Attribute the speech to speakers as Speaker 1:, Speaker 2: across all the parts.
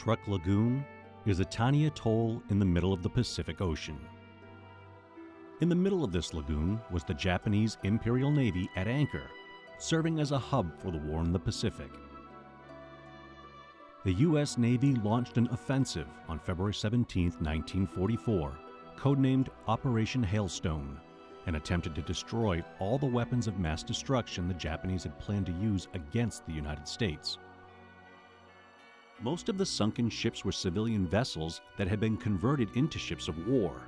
Speaker 1: Truk Lagoon is a tiny atoll in the middle of the Pacific Ocean. In the middle of this lagoon was the Japanese Imperial Navy at anchor, serving as a hub for the war in the Pacific. The U.S. Navy launched an offensive on February 17, 1944, codenamed Operation Hailstone, and attempted to destroy all the weapons of mass destruction the Japanese had planned to use against the United States. Most of the sunken ships were civilian vessels that had been converted into ships of war.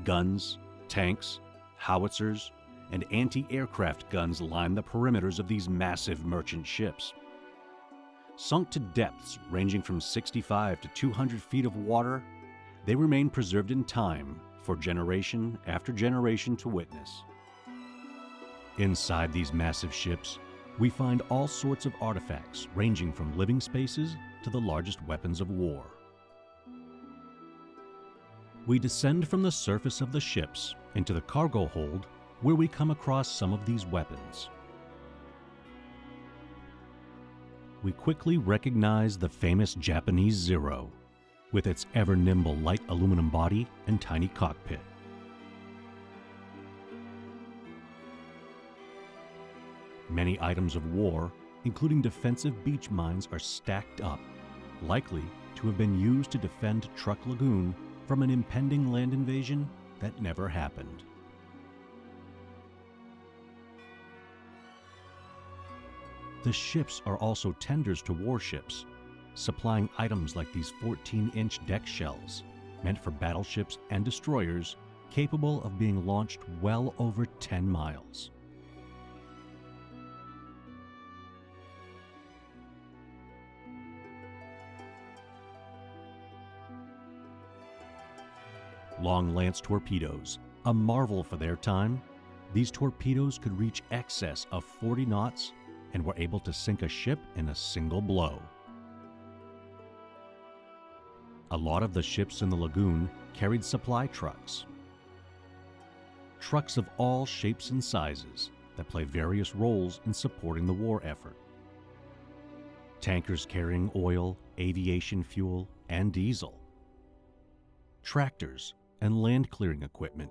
Speaker 1: Guns, tanks, howitzers, and anti-aircraft guns lined the perimeters of these massive merchant ships. Sunk to depths ranging from 65 to 200 feet of water, they remain preserved in time for generation after generation to witness. Inside these massive ships, we find all sorts of artifacts ranging from living spaces to the largest weapons of war. We descend from the surface of the ships into the cargo hold, where we come across some of these weapons. We quickly recognize the famous Japanese Zero, with its ever-nimble light aluminum body and tiny cockpit. Many items of war, including defensive beach mines, are stacked up, likely to have been used to defend Truk Lagoon from an impending land invasion that never happened. The ships are also tenders to warships, supplying items like these 14-inch deck shells, meant for battleships and destroyers capable of being launched well over 10 miles. Long lance torpedoes, a marvel for their time, these torpedoes could reach excess of 40 knots and were able to sink a ship in a single blow. A lot of the ships in the lagoon carried supply trucks. Trucks of all shapes and sizes that play various roles in supporting the war effort. Tankers carrying oil, aviation fuel, and diesel. Tractors and land clearing equipment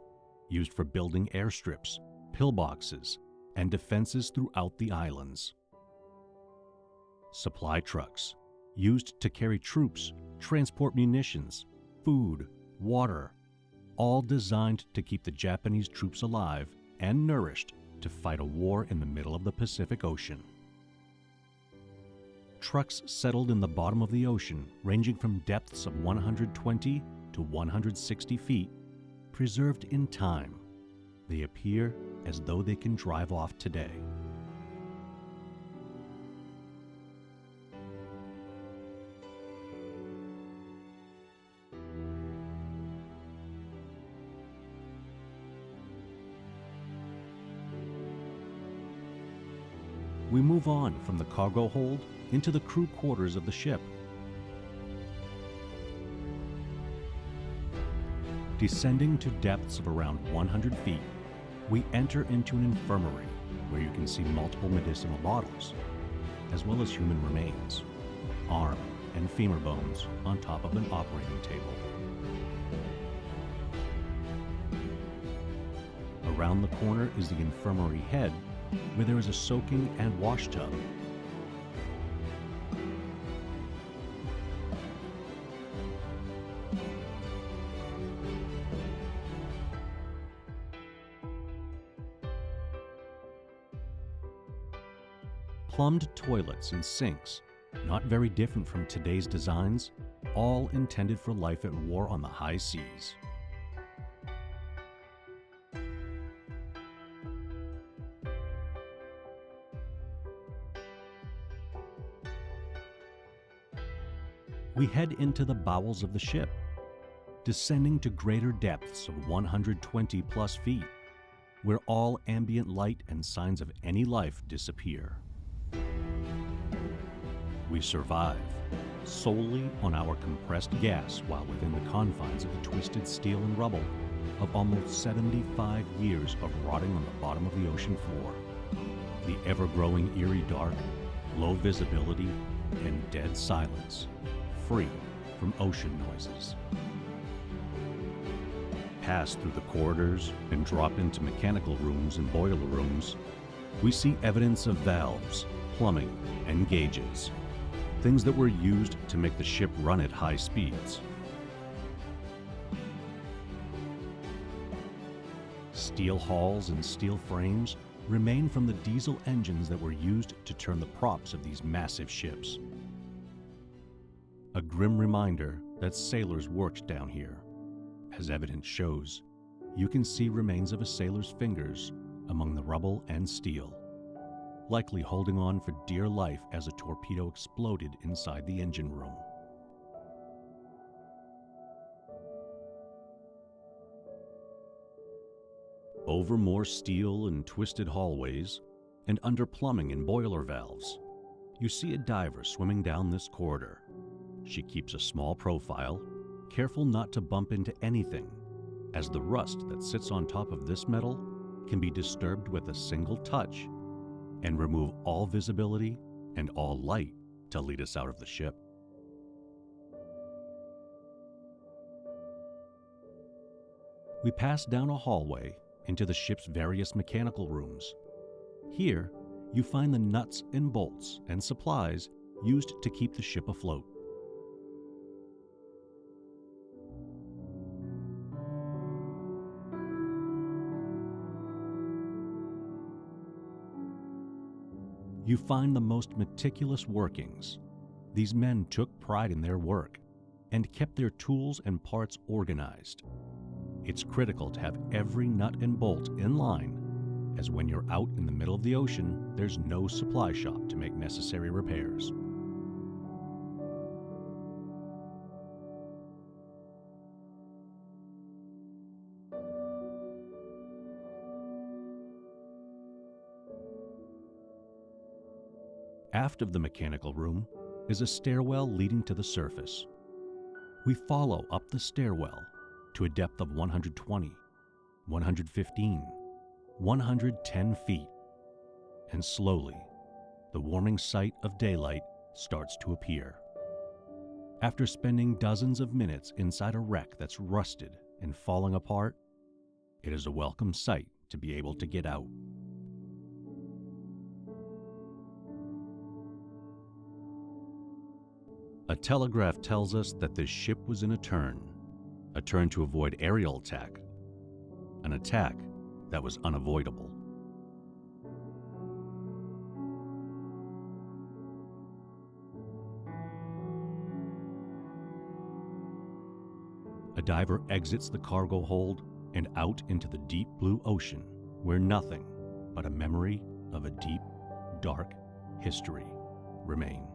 Speaker 1: used for building airstrips, pillboxes, and defenses throughout the islands. Supply trucks used to carry troops, transport munitions, food, water, all designed to keep the Japanese troops alive and nourished to fight a war in the middle of the Pacific Ocean. Trucks settled in the bottom of the ocean, ranging from depths of 120 to 160 feet, preserved in time. They appear as though they can drive off today. We move on from the cargo hold into the crew quarters of the ship. Descending to depths of around 100 feet, we enter into an infirmary where you can see multiple medicinal bottles, as well as human remains, arm and femur bones on top of an operating table. Around the corner is the infirmary head, where there is a soaking and wash tub. Plumbed toilets and sinks, not very different from today's designs, all intended for life at war on the high seas. we head into the bowels of the ship, descending to greater depths of 120 plus feet, where all ambient light and signs of any life disappear. We survive solely on our compressed gas while within the confines of the twisted steel and rubble of almost 75 years of rotting on the bottom of the ocean floor. The ever-growing eerie dark, low visibility, and dead silence, free from ocean noises. Pass through the corridors and drop into mechanical rooms and boiler rooms, we see evidence of valves, plumbing, and gauges, things that were used to make the ship run at high speeds. Steel hulls and steel frames remain from the diesel engines that were used to turn the props of these massive ships. A grim reminder that sailors worked down here. As evidence shows, you can see remains of a sailor's fingers among the rubble and steel, likely holding on for dear life as a torpedo exploded inside the engine room. Over more steel and twisted hallways, and under plumbing and boiler valves, you see a diver swimming down this corridor. She keeps a small profile, careful not to bump into anything, as the rust that sits on top of this metal can be disturbed with a single touch and remove all visibility and all light to lead us out of the ship. We pass down a hallway into the ship's various mechanical rooms. Here, you find the nuts and bolts and supplies used to keep the ship afloat. You find the most meticulous workings. These men took pride in their work and kept their tools and parts organized. It's critical to have every nut and bolt in line, as when you're out in the middle of the ocean, there's no supply shop to make necessary repairs. Aft of the mechanical room is a stairwell leading to the surface. We follow up the stairwell to a depth of 120, 115, 110 feet, and slowly, the warming sight of daylight starts to appear. After spending dozens of minutes inside a wreck that's rusted and falling apart, it is a welcome sight to be able to get out. A telegraph tells us that this ship was in a turn to avoid aerial attack, an attack that was unavoidable. A diver exits the cargo hold and out into the deep blue ocean, where nothing but a memory of a deep, dark history remains.